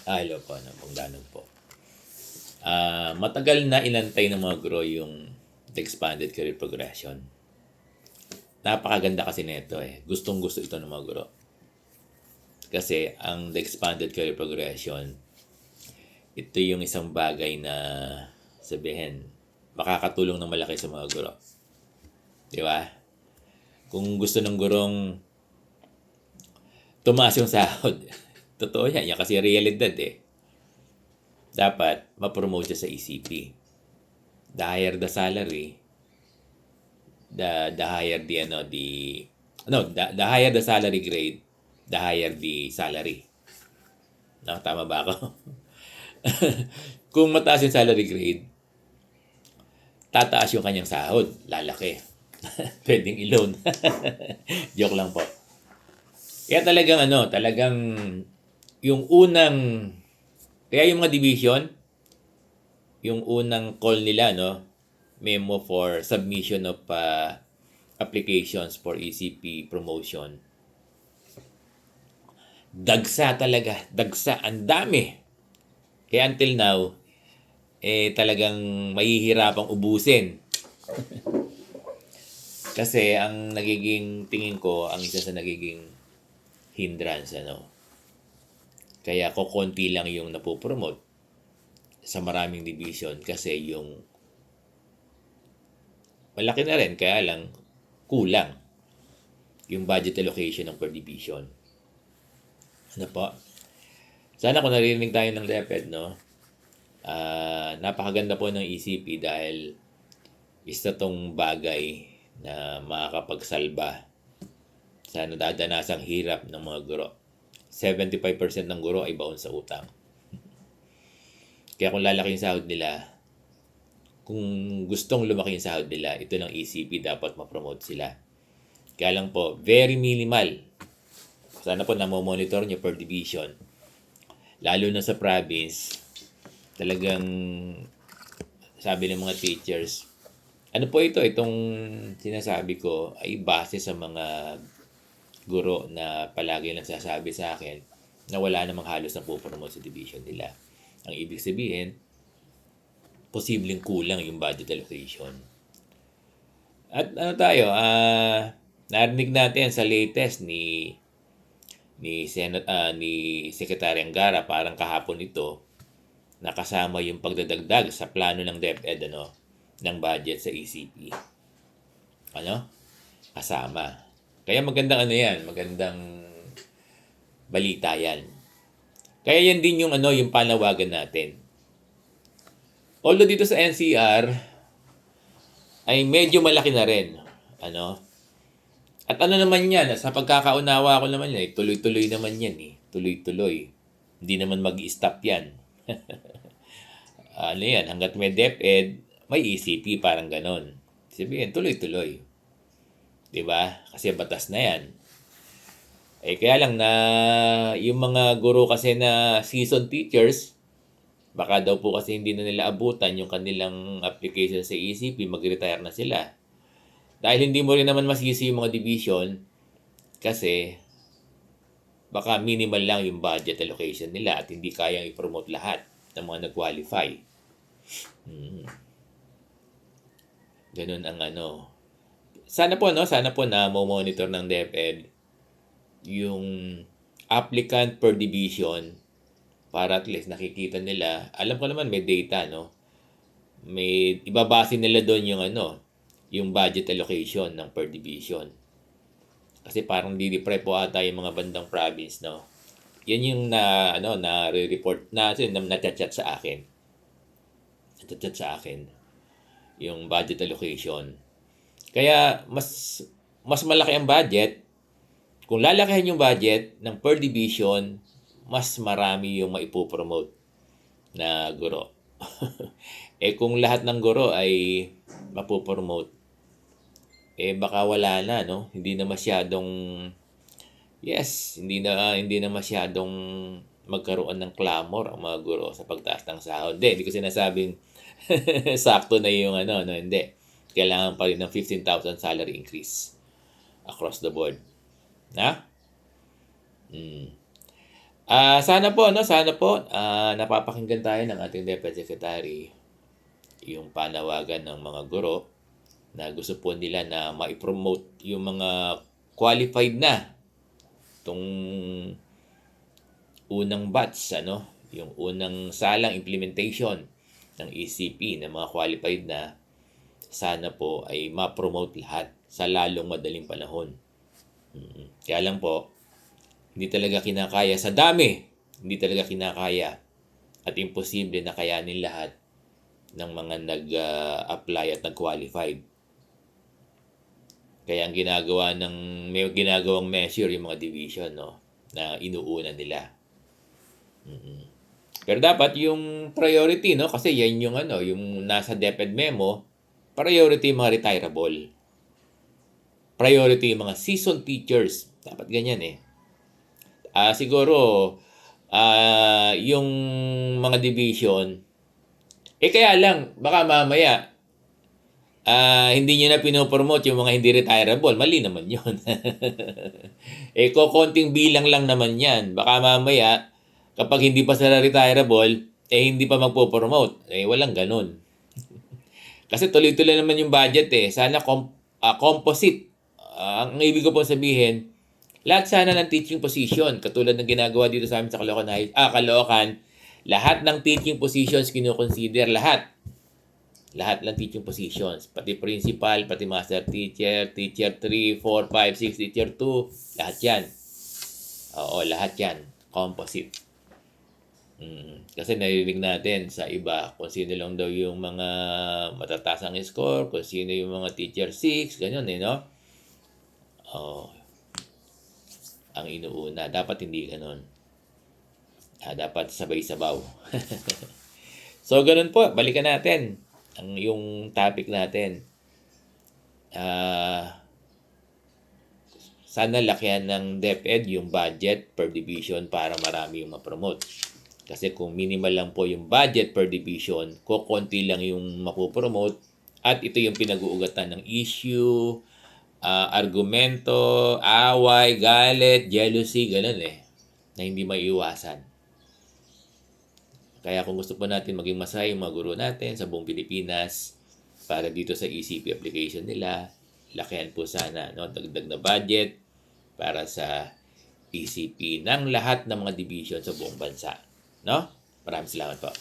Hello po, ano, Pangganong po. Matagal na inantay ng mga guro yung expanded career progression. Napakaganda kasi nito eh. Gustong-gusto ito ng mga guro. Kasi ang expanded career progression, ito yung isang bagay na sabihin, makakatulong ng malaki sa mga guro. Di ba? Kung gusto ng gurong tumaas yung sahod, totoo yan. Yan kasi realidad eh. Dapat ma-promote siya sa ECP. The higher the salary, the higher the higher the salary grade, the higher the salary. No, tama ba ako? Kung mataas yung salary grade, tataas yung kanyang sahod, lalaki. Pwedeng i-loan. Joke lang po. Kaya talagang yung unang kaya yung mga division, yung unang call nila, no, memo for submission of applications for ECP promotion. Dagsa talaga, dagsa, ang dami. Kaya until now, talagang mahihirapang ubusin. Kasi ang nagiging tingin ko, ang isa sa nagiging hindrance, kaya kokonti lang yung napopromote sa maraming division kasi yung malaki na rin, kaya lang kulang yung budget allocation ng per division. Ano po? Sana kung narinig tayo ng DepEd, napakaganda po ng ECP dahil isa tong bagay na makakapagsalba sa nadadanasang hirap ng mga guro. 75% ng guro ay baon sa utang. Kaya kung lalaki yung sahod nila, kung gustong lumaki yung sahod nila, ito ng ECP dapat ma-promote sila. Kaya lang po, very minimal. Sana po na-monitor nyo per division. Lalo na sa province, talagang sabi ng mga teachers, ano po itong sinasabi ko ay base sa mga guro na palagi nagsasabi sa akin na wala namang halos na pupromote sa division nila. Ang ibig sabihin, posibleng kulang yung budget allocation. At narinig natin sa latest ni Secretary Angara, parang kahapon ito, nakasama yung pagdadagdag sa plano ng DepEd ng budget sa ECP. Kasama. Kaya magandang magandang balita yan. Kaya yan din yung panawagan natin. Although dito sa NCR ay medyo malaki na rin, At naman yan, sa pagkakaunawa ko naman yan, tuloy-tuloy naman yan eh. Tuloy-tuloy. Hindi naman mag-stop yan. Hanggat may DepEd, may ECP, parang ganon. Sabihin, tuloy-tuloy. Diba? Kasi batas na yan. Kaya lang na yung mga guro kasi na seasoned teachers, baka daw po kasi hindi na nila abutan yung kanilang application sa ECP, mag-retire na sila. Dahil hindi mo rin naman masisi yung mga division kasi baka minimal lang yung budget allocation nila at hindi kayang i-promote lahat ng mga nag-qualify. Ganun ang Sana po na monitor ng DepEd yung applicant per division para at least nakikita nila. Alam ko naman may data, may ibabase nila doon yung budget allocation ng per division. Kasi parang di-deprive po ata yung mga bandang province, Yan yung na-report na chat sa akin. Chat sa akin yung budget allocation. Kaya mas malaki ang budget. Kung lalakihan yung budget ng per division, mas marami yung maipopromote na guro. Kung lahat ng guro ay mapopromote, baka wala na, Hindi na masyadong hindi na masyadong magkaroon ng clamor ang mga guro sa pagtaas ng sahod. Hindi ko sinasabing sakto na yung hindi. Kailangan pa rin ng 15,000 salary increase across the board. Sana po, napapakinggan tayo ng ating DepEd Secretary, yung panawagan ng mga guro na gusto po nila na mai-promote yung mga qualified na, 'tong unang batch, yung unang salang implementation ng ECP ng mga qualified na, sana po ay ma-promote lahat sa lalong madaling panahon. Kaya lang po, hindi talaga kinakaya sa dami. Hindi talaga kinakaya at imposible na kayanin lahat ng mga nag-apply at nag-qualified. Kaya ang may ginagawang measure yung mga division, na inuuna nila. Pero dapat yung priority, kasi yan yung yung nasa DepEd memo, priority yung mga retirable. Priority yung mga seasoned teachers. Dapat ganyan eh. Siguro yung mga division, kaya lang baka mamaya hindi nyo na pinopromote yung mga hindi retirable. Mali naman yun. Konting bilang lang naman yan. Baka mamaya, kapag hindi pa sila retirable, hindi pa magpo-promote. Walang ganun. Kasi tuloy-tuloy naman yung budget eh. Sana composite. Ang ibig ko po sabihin, lahat sana ng teaching position, katulad ng ginagawa dito sa amin sa Caloocan, lahat ng teaching positions kino-consider, lahat ng teaching positions, pati principal, pati master teacher, teacher 3, 4, 5, 6, teacher 2, lahat yan. Oo, lahat yan. Composite. Kasi narinig natin sa iba kung sino lang daw yung mga matataas ang score, kung sino yung mga teacher 6, ganyan no? Ang inuuna. Dapat hindi ganon. Dapat sabay-sabaw. So, ganun po. Balikan natin yung topic natin. Sana lakihan ng DepEd yung budget per division para marami yung ma-promote. Kasi kung minimal lang po yung budget per division, konti lang yung mapopromote, at ito yung pinag-uugatan ng issue, argumento, away, galit, jealousy, ganun na hindi maiiwasan. Kaya kung gusto po natin maging masaya yung mga guro natin sa buong Pilipinas, para dito sa ECP application nila, lakihan po sana, dagdag na budget para sa ECP ng lahat ng mga division sa buong bansa. Maraming salamat po.